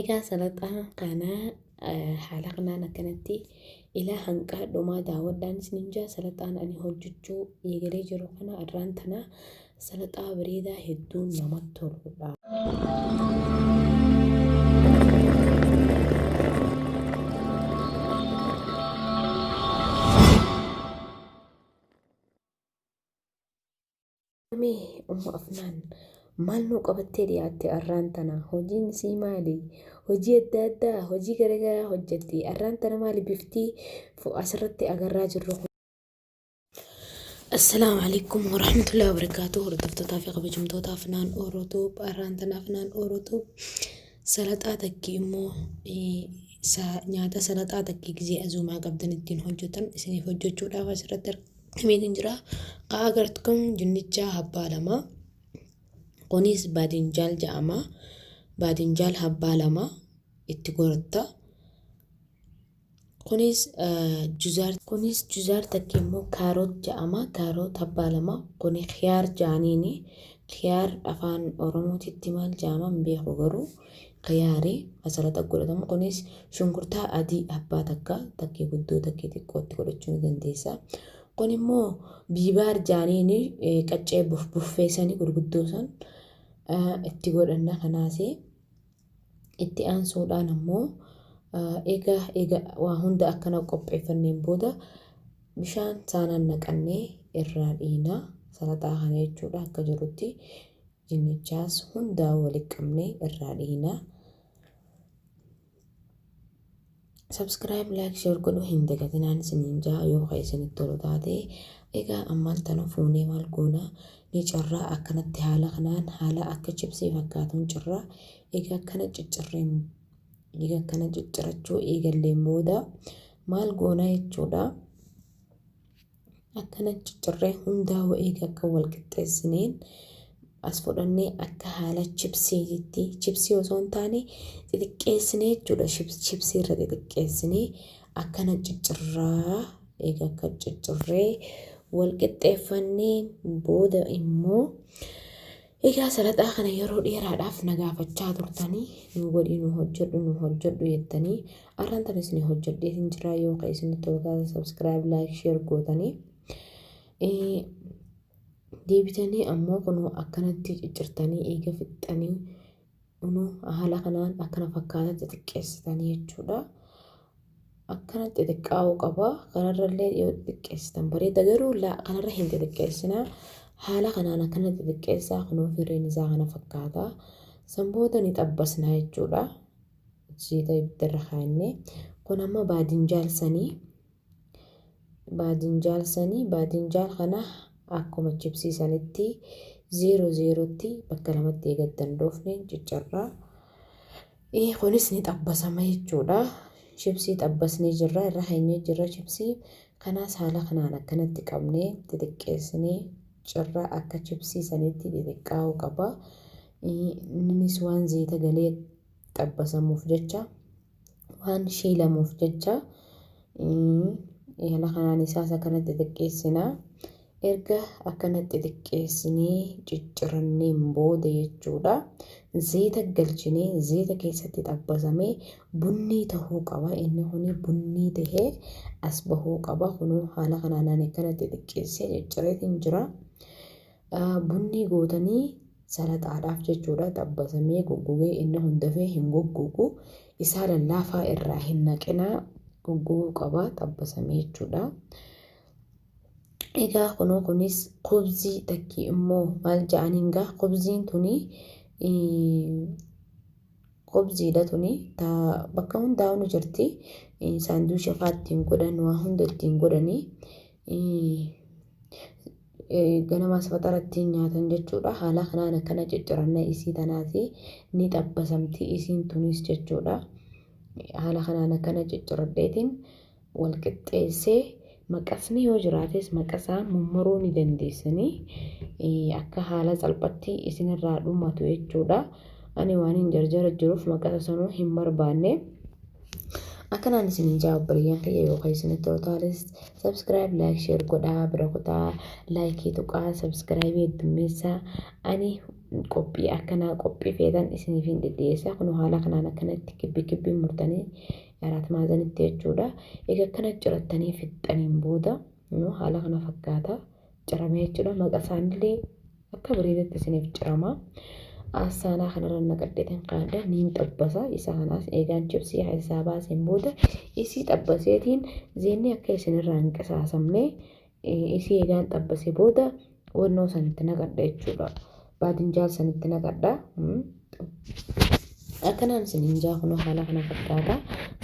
Egaa salaxaa kana haala kanaan akkanatti ilaa hanqaa dhumaa daawwadhaan isiniin jaa. Salaxaan ani hojjechuu eegalee jiru kana irraan tana salaxaa bareedaa hedduu namatti toludha. Afnaan maal nuu qabattee dhiyaatte arraan tana hojiin sii maali? Hojii adda addaa hojii garagaraa hojjetti. Arraan tana maali biftii asirratti agarraa jirru? Assalaamu alaikum warahmatullahi wabarakatuh. Hordoftoota fi kabajamtoota Afnaan Orootub. Arraan tana Afnaan Orootub salaxaa takki immoo nyaata salaxaa takki gizee azuumaa qabdan ittiin hojjetan isiniif hojjechuudhaaf asirratti argameetiin jira. Agartuun dinnicha habbaa lama. Kunis baadinjaal jedhama. Baadinjaal habbaa lama itti goratta. Kunis juzaar takki immoo kaaroot jedhama. Kaaroot habbaa lama. Kuni khiyaar jaaniini. Khiyaar afaan Oromootitti maal jedhama hin beeku garuu khiyaarii asirratti godhatamu. Kunis shunkurtaa adii habbaa takka takkii guddoo takkii xiqqootti godhachuu ni dandeessa. Kun immoo biibaar jaaniini qaccee buffeessanii gurguddoo san itti godhanna. Kanaas itti aansuudhaan ammoo egaa waa hunda akkana qopheeffanneen booda bishaan saanaan naqannee irraa dhiina salaxaa kana jechuudha. Akka jirutti dinnichaas hundaa walitti qabnee irraa dhiina. Subscribe, like, share godhuu hin dagatinaan isiniin jaa yoo isinitti tolu taate. Egaa ammaan tana fuunee maal goona ni cirraa akkanatti haala kanaan haala akka chipsii fakkaatuun cirraa. Egaa akkana ciccirachuu eegalleen booda maal goona jechuudha. Akkana ciccirree hundaa eega akka wal qixxeessineen as fudhannee akka haala chipsiitti chipsii osoo hin taane xixiqqeessinee jechuudha. Chipsii irra xixiqqeessinee akkana ciccirraa. Eega akka ciccirree wal qixxeeffannee booda immoo egaa salaxaa kana yeroo dheeraadhaaf nagaafachaa turtanii nu godhii nu hojjedhu jettanii arraan tana isin hojjedheetiin jira. Yoo isinitti tolu taate subscribe, like, share gootanii deebitanii ammoo kunoo akkanatti ciccirtanii eega fixxanii haala kanaan akkana fakkaata xixiqqeessitanii jechuudha. Akkana xixiqqaa'uu qaba. Kanarrallee yoo xixiqqeessitan bareeda garuu kanarra hin xixiqqeessinaa. Haala kanaan akkana xixiqqeessaa kunoo firiin isaa kana fakkaata. Sanboota ni xabbasnaa jechuudha. Zayita ibiddarra kaa'annee kun amma baadinjaal kana akkuma chipsiisanitti 00tti bakka lamatti eegaddan doofne ciccirraa. Kunis ni xabbasama jechuudha. Chipsii xabbasnee jirra irra heenyee jirra chipsii kanaas haala kanaan akkanatti qabnee xixiqqeessinee cirraa akka chipsii sanitti xixiqqaa'uu qaba. Innis waan zayita galee xabbasamuuf jecha waan shiilamuuf jecha haala kanaan isaas akkanatti xixiqqeessinaa. Erga akkanatti xixiqqeessinee cicciranneen booda jechuudha. Zayita galchinee zayita keessatti xabbasamee bunnii tahuu qaba. Inni kuni bunnii tahee as bahuu qaba. Kunuu haala kanaan akkanatti xixiqqeessee ciccireetiin jira. Bunnii gootanii salaxaadhaaf jechuudha. Xabbasamee goggogee inni hundafee hin goggogu. Isaa lallaafaa irraa hin naqinaa goggoguu qaba xabbasamee jechuudha. Egaa kunoo kunis qubzii takki immoo maal jedhaniin gaa qubziin tuni qubziidha tuni bakka hundaa nu jirti. Saanduuqa fa'aa ittiin godhan waa hunda ittiin godhanii ganamaas faxara ittiin nyaatan jechuudha. Haala kanaan akkana ciccirannaa isii tanaati ni xabbasamti isiin tunis jechuudha. Haala kanaan akkana cicciradheetiin wal qixxeessee maqasni yoo jiraates maqasaan mummuruu ni dandeessanii akka haala salphatti isinirraa dhumatu jechuudha. Ani waan hin jarjara jiruuf maqasa sanuu hin barbaanne. Akkanaan isiniin jaa obboleeyyan kiyya yoo isinitti tolu taales subscribe, like, share godhaa bira kutaa like tuqaa subscribe heddummeessaa. Ani qophii akkanaa qophii feetan isiniif hin dhidhiyeessa. Kun haala kanaan akkanatti kibbi murtanii araat maazanitti jechuudha. Egaa akkana cirattanii fixxaniin booda haala kana fakkaata ciramee jechuudha. Maqasaanillee akka bareedatti isiniif cirama. Asaanaa kanarra naqadheetan qaada niin xabbasa. Isa kanaas eegaan chipsii isaa baaseen booda isii xabbaseetiin zeenni akka isinirraa hin qisaasamne isii eegaan xabbasee booda wannoo sanitti naqadha jechuudha. Baadinjaal sanitti naqadha. Akkanaan isiniin kun haala kana fakkaata.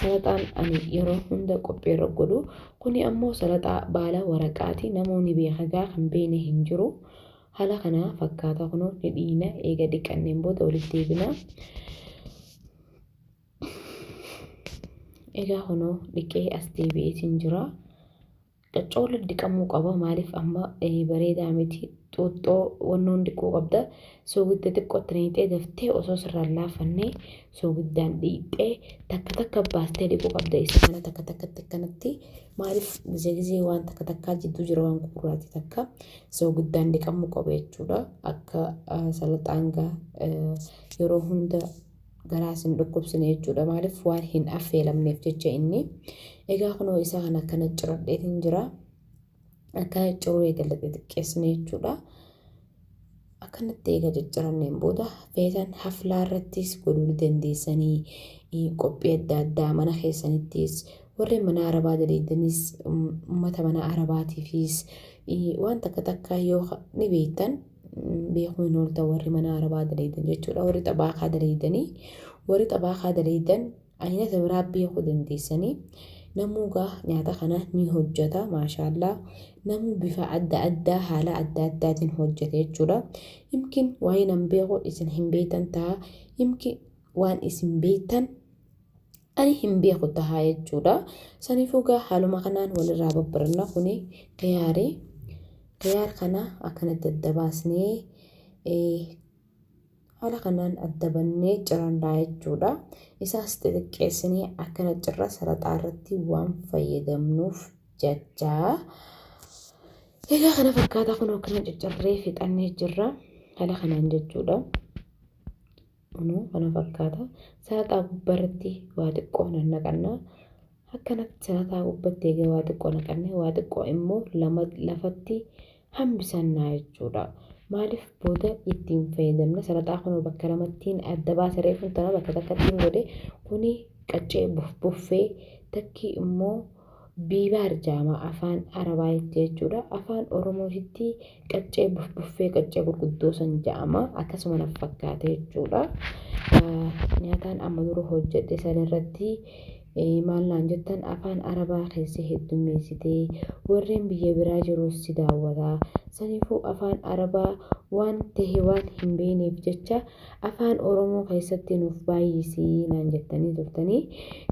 Salaxaan ani yeroo hunda qophii irra godhu kuni ammoo salaxaa baala waraqaati. Namoonni beekagaa kan beene hin jiru. Haala kana fakkaata kunoo ni dhiina eega dhiqanneen booda walitti deebina. Egaa kunoo dhiqee as deebi'eetiin jira. Qaccoola dhiqamuu qaba maaliif amma bareedaa miti xuuxxoo wannoon dhiquu qabda. Soogidda xiqqootti niixee daftee osoo sirraan laafannee soogiddaan dhiixee takka baastee dhiquu qabda. Isa kana takkatti kanatti maaliif gizee waan takkaa jidduu jira waan gurguraati takka soogiddaan dhiqamuu qaba jechuudha. Akka salaxaangaa yeroo hunda garaas hin dhukkubsine jechuudha. Maaliif waan hin affeelamneef jecha inni. Egaa kunoo isaa kana akkana ciradheetiin jira. Akkana ciruu eegalla xixiqqeessine jechuudha. Akkanatti eega cicciranneen booda feetan haflaa irrattis godhuu dandeessanii qophii adda addaa mana keessanittis warreen mana arabaa daleeddanis uummata mana arabaatiifis waan takka yoo ni beektan beekuu hin ooltan warri mana arabaa daleeddan jechuudha. Warri xabaakaa daleeddan aynata biraa beekuu dandeessanii. Namuugaa nyaata kana ni hojjeta maashaallah. Namuu bifa adda addaa haala adda addaatiin hojjete jechuudha. Yimkin waa'ee nan beeku isin hin beektan ta'a. Yimkin waan isin beektan ani hin beeku ta'a jechuudha. Saniifuugaa haaluma kanaan walirraa babbaranna kuni qiyaar kana akkanatti adda baasnee haala kanaan adda bannee cirannaa jechuudha. Isaas xixiqqeessinee akkana cirra salaxaa irratti waan fayyadamnuuf jechaa. Egaa kana fakkaata kun akkana ciccirree fixannee jirra. Haala kanaan jechuudha. Kana fakkaata. Salaxaa gubbaarratti waa xiqqoo naqanna. Akkanatti salaxaa gubbaatti egaa waa xiqqoo naqannee waa xiqqoo immoo lafatti hambisannaa jechuudha. Maaliif booda ittiin fayyadamna salaxaa kun bakka lamattiin adda baasee reefuun tana bakka takkattiin godhe kuni qaccee buffee takki immoo biibaar jaama afaan arabaa jechuudha. Afaan oromootti qaccee buffee qaccee gurguddoo san jaama akkasuma naf fakkaate jechuudha. Nyaataan amma dura hojjedhe sanarratti maal naan jettan afaan arabaa keessa heddummeessitee warreen biyya biraa jirus si daawwata. Saniifuu afaan arabaa waan ta'e waan hin beekneef jecha afaan oromoo keessatti nuuf baay'isii naan jettanii turtanii.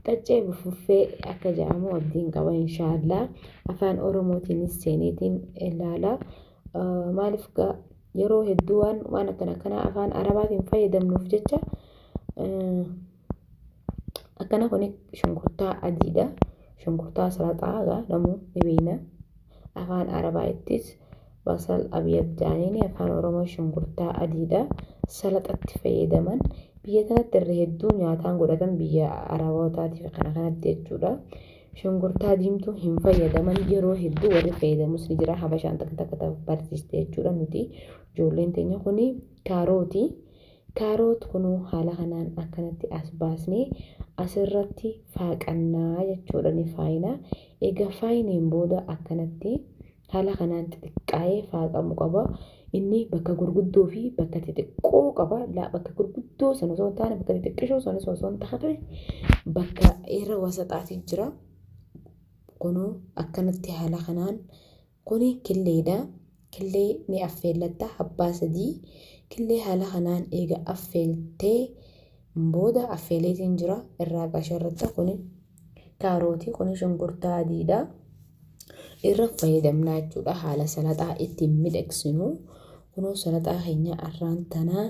Qaccee buffee akka jedhamu abdiin qaba inshaallah. Afaan oromootiinis seeneetiin ilaala. Maaliif yeroo hedduu waan akkana afaan arabaatiin fayyadamnuuf jecha akkana kun shunkurtaa adiidha. Shunkurtaa salaxaa namuu ni beekna. Afaan arabaattis basal abiyat jaaniin afaan oromoo shunkurtaa adiidha. Salaxatti fayyadaman biyya kanatti irra hedduu nyaataan godhatan biyya arabootaatiif kanatti jechuudha. Shunkurtaa diimtuu hin fayyadaman yeroo hedduu warri fayyadamus ni jira. Habashaan takka barsiiste jechuudha. Nuti ijoolleen teenya kuni kaarooti. Kaaroot kunuu haala kanaan akkanatti as baasnee asirratti faaqannaa jechuudha ni faayina. Egaa faayineen booda akkanatti haala kanaan xixiqqaa'ee faaqamu qaba. Inni bakka gurguddoo fi bakka xixiqqoo qaba. Bakka gurguddoo sana osoo hin taane bakka xixiqqishoo sana osoo hin taane bakka irra wasaxaatii jira. Kunuu akkanatti haala kanaan kuni killeedha. Killee ni affeellatta abbaa sadii. Killee haala kanaan eega affeeltee booda affeeleetiin jira irraa qasharratti kuni kaarootii kuni shunkurtaa adiidha. Irra fayyadamnaa jechuudha haala salaxaa ittiin miidhagsinu. Kunoo salaxaa keenya arraan tanaa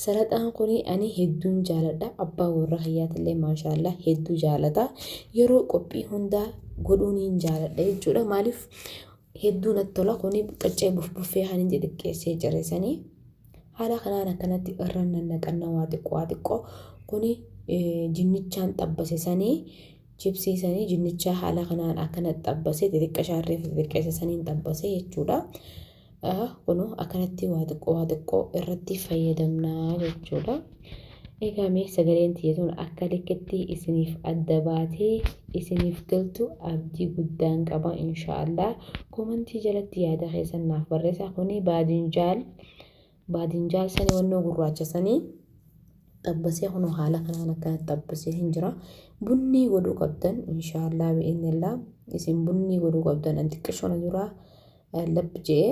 salaxaan kuni ani hedduun jaaladha. Abbaa warra kiyyaatillee maashaallah hedduu jaalata. Yeroo qophii hundaa godhuun hin jaaladha jechuudha. Maaliif hedduu natti tola kuni qaccee buffee kan xixiqqeessee cirreessanii haala kanaan akkanatti irra nannaqanna waa xiqqoo kuni jinnichaan xabbase sanii chipsiisanii jinnichaa haala kanaan akkanatti xabbase xixiqqa shaarree fi xixiqqeessa saniin xabbase jechuudha. Kunu akkanatti waa xiqqoo irratti fayyadamnaa jechuudha. Egaa mee sagaleen tiyyaatuun akka likkitti isiniif adda baatee isiniif galtu abdii guddaan qaba inshaallah. Komentii jalatti yaada keessan naaf barreessaa. Kuni baadinjaal sanii wannoo gurraacha sanii xabbasee kunu haala kanaan akkanatti xabbasee hin jira. Bunni godhuu qabdan inshaallah bi'inillah isin bunni godhuu qabdan an xiqqishoona jira labbi jee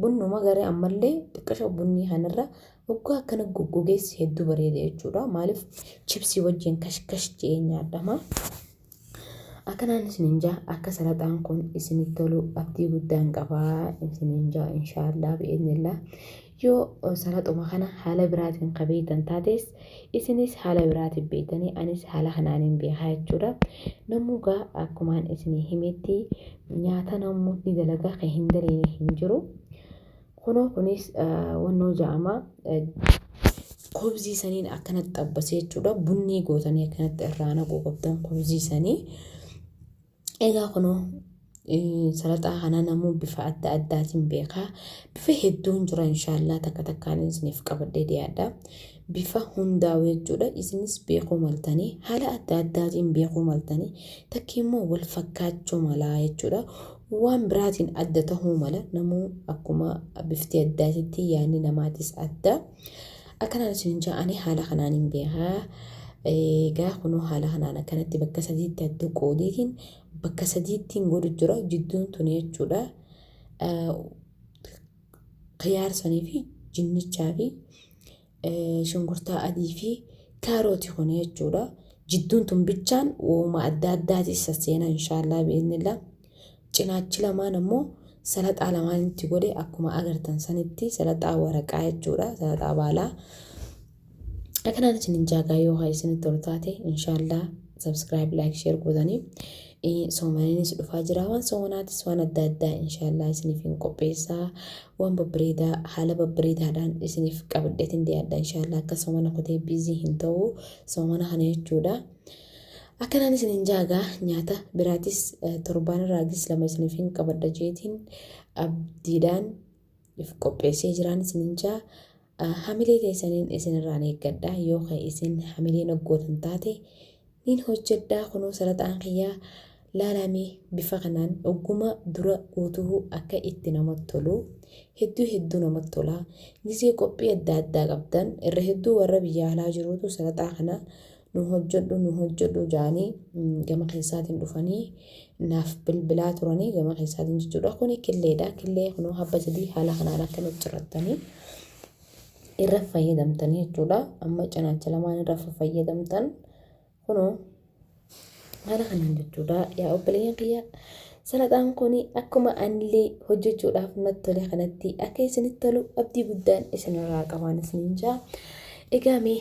bunnuma garee ammallee xiqqisho bunni kanarra waggaa akkana goggogeessi hedduu bareeda jechuudha. Maaliif chipsii wajjin kashkash jee nyaadhama. Akkanaan isinin jaa akka salaxaan kun isinitti tolu abdii guddaan qabaa isinin jaa inshaallah bi'inillah. Yoo salaxuma kana haala biraatiin qabeeytan taates isinis haala biraatiin beeytanii anis haala kanaanin beekaa jechuudha. Namuugaa akkumaan isinii himetti nyaata namoonni dalagaa kan hin daleene hin jiru. Kunis wannoo ja'ama kobzii saniin akkanatti xabbasee jechuudha. Bunni gootanii akkanatti irraa naquu qabdan kobzii sanii. Egaa kunoo salaxaa kana namuu bifa adda addaatiin beekaa. Bifa hedduun jira inshaallah takka takkaan isiniif qabadhee dhiyaadha. Bifa hundaa'u jechuudha. Isinis beekuu maltanii haala adda addaatiin beekuu maltanii takki immoo wal fakkaachuu malaa jechuudha. Waan biraatiin adda ta'uu mala namuu akkuma bifti addaatitti yaadni namaatis adda. Akkanaan isin ja'anii haala kanaan hin beekaa. Egaa kunoo haala kanaan akkanatti bakka sadiitti adda qoodeetiin bakka sadiittiin godhu jira jidduun tuni jechuudha. Khiyaarsanii fi jinnichaa fi shunkurtaa adii fi kaarootii kun jechuudha. Jidduun tun bichaan uuma adda addaatis sasseena inshaallah bi'inillah. Cinaachi lamaan ammoo salaxaa lamaanitti godhe akkuma agartan sanitti salaxaa waraqaa jechuudha. Salaxaa baalaa. Akkanaan isinin jaagaa yoo haa isinitti tolu taate inshaallah subscribe like share godhanii soomaniinis dhufaa jira. Waan soomanaatis waan adda addaa inshaallah isiniif hin qopheessaa. Waan babbareedaa haala babbareedaadhaan isiniif qabadheetiin dhiyaadha inshaallah. Akka soomana kutee bizii hin ta'u soomana kana jechuudha. Akkanaan isinin jaagaa nyaata biraatis torbaan raagis lama isiniif hin qabadha jeetiin abdiidhaan if qopheessee jiraan isinin jaa. Hamilee teessaniin isinirraan eeggadha yoo kan isin hamilee naggootan taate nin hojjedhaa. Kunoo salaxaan kiyyaa laalamee bifa kanaan ogguma dura guutuu akka itti namatti tolu hedduu namatti tola. Gisee qophii adda addaa qabdan irra hedduu warra biyya alaa jiruutu salaxaa kana nu hojjedhu jaanii gama keessaatiin dhufanii naaf bilbilaa turanii gama keessaatiin jechuudha. Kuni killeedha. Killee kunoo habba sadii haala kanaan akkanatti cirrattanii irra fayyadamtanii jechuudha. Amma cinaacha lamaan irra fayyadamtan kunoo haala kanaan jechuudha. Yaa obboleeyyan kiyya salaxaan kuni akkuma anillee hojjechuudhaaf natti tole kanatti akka isinitti tolu abdii guddaan isinirraa qabaan isinin jaa. Egaa mee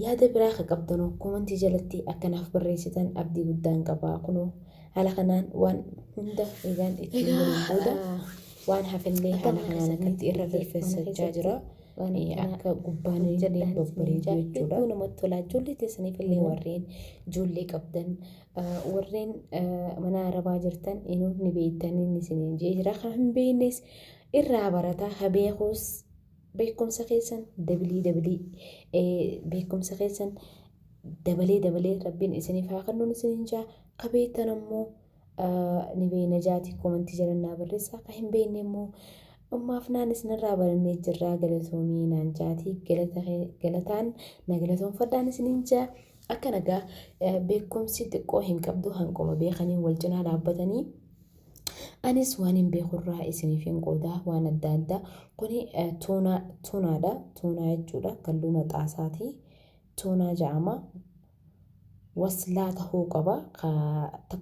yaada biraa akka qabdanoo komentii jalatti akkanaaf barreessitan abdii guddaan qabaa. Kunoo haala kanaan waan hunda egaan ittiin booda waan hafillee haala kanaan akkatti irra firfeessachaa jira. Akka gubbaan illee babbareedu jechuudha. Namatti tolaa. Ijoollee teessaniif illee warreen ijoollee qabdan warreen mana arabaa jirtan inuu ni beektanii isiniin jee jira. Kan hin beeknes irraa barataa haa beekuus beekumsa keessan beekumsa keessan dabalee rabbiin isiniif haa kennuun isiniin jaa. Ka beektan ammoo ni beekna jaati komentii jalannaa barreessaa. Ka hin beekne immoo ammaaf naan isinirraa barannee jirraa galatoomii naan jaati galataan na galatoonfadhaan isiniin jaa. Akka nagaa beekumsi xiqqoo hin qabdu hanqoma beekanii wal cinaa dhaabbatanii anis waan hin beekurraa isiniif hin qoodaa waan adda addaa. Kuni tuunaadha. Tuunaa jechuudha. Kalluuna xaasaati. Tuunaa ja'ama. Waslaa tahuu qaba.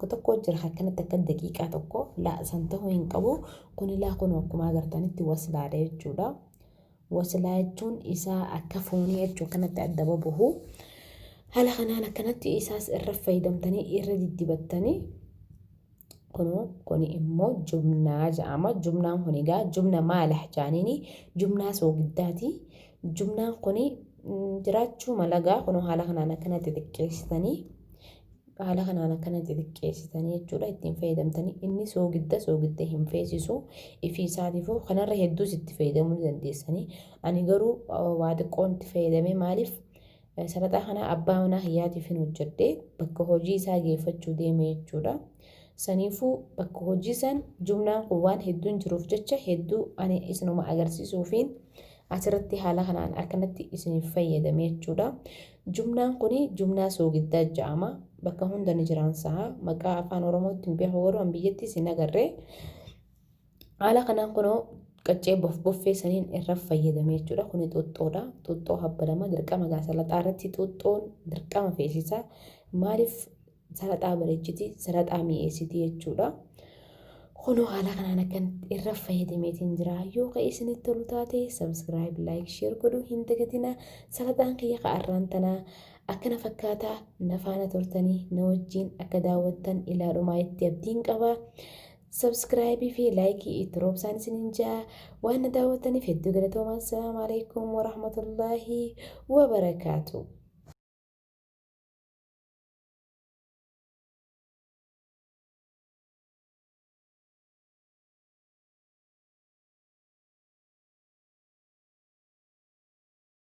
Tokko jira akkanatti akka daqiiqaa tokko laasan tahuu hin qabu. Kuni kun akkuma agartanitti waslaadha jechuudha. Waslaa jechuun isaa akka foonii jechuu kanatti adda bahu. Haala kanaan akkanatti isaas irra fayyadamtanii irra diddibattanii kuni immoo jumnaa ja'ama. Jumnaan kun egaa jumna maalah jaaniini jumnaa soogiddaati. jumnaan kuni jiraachuu malagaa kun haala kanaan akkanatti xiqqeessitanii jechuudha ittiin fayyadamtanii inni soogidda hin feesisu ifii isaatiifuu kanarra hedduus itti fayyadamuu dandeessanii ani garuu waa xiqqoon itti fayyadame maaliif salaxaa kana abbaa manaa hiyyaatiif hin hojjedhe bakka hojii isaa geeffachuu deeme jechuudha. Saniifuu bakka hojii san jumnaan kun waan hedduun jiruuf jecha hedduu ani isinuma agarsiisuufiin asirratti haala kanaan akkanatti isiniif fayyadame jechuudha. Jumnaan kuni jumnaa soogiddaa jedhama. Bakka hunda ni jiraansaa maqaa afaan oromootti hin beeku garuu biyyatti isin agarree haala kanaan kunoo qaccee boffee saniin irra fayyadame jechuudha. Kuni xuuxxoodha. Xuuxxoo habbalama dirqama salaxaa irratti xuuxxoon dirqama feesisaa maaliif salaxaa bareechiti salaxaa mi'eessiti jechuudha. Kunoo haala kanaan akkan irra fayyadameetiin jira. Yoo ka isinitti tolu taate subscribe like share godhuu hin dagatina. Salaxaan kiyya ka'arraan tanaa akkana fakkaataa na faana turtanii na wajjin akka daawwattan ilaalumaa itti abdiin qaba. Subscribe fi like itti roobsaan isinin jaa waan na daawwattaniif hedduu galatoomaa. Assalaamu alaikum warahmatullaahi wabarakaatuh.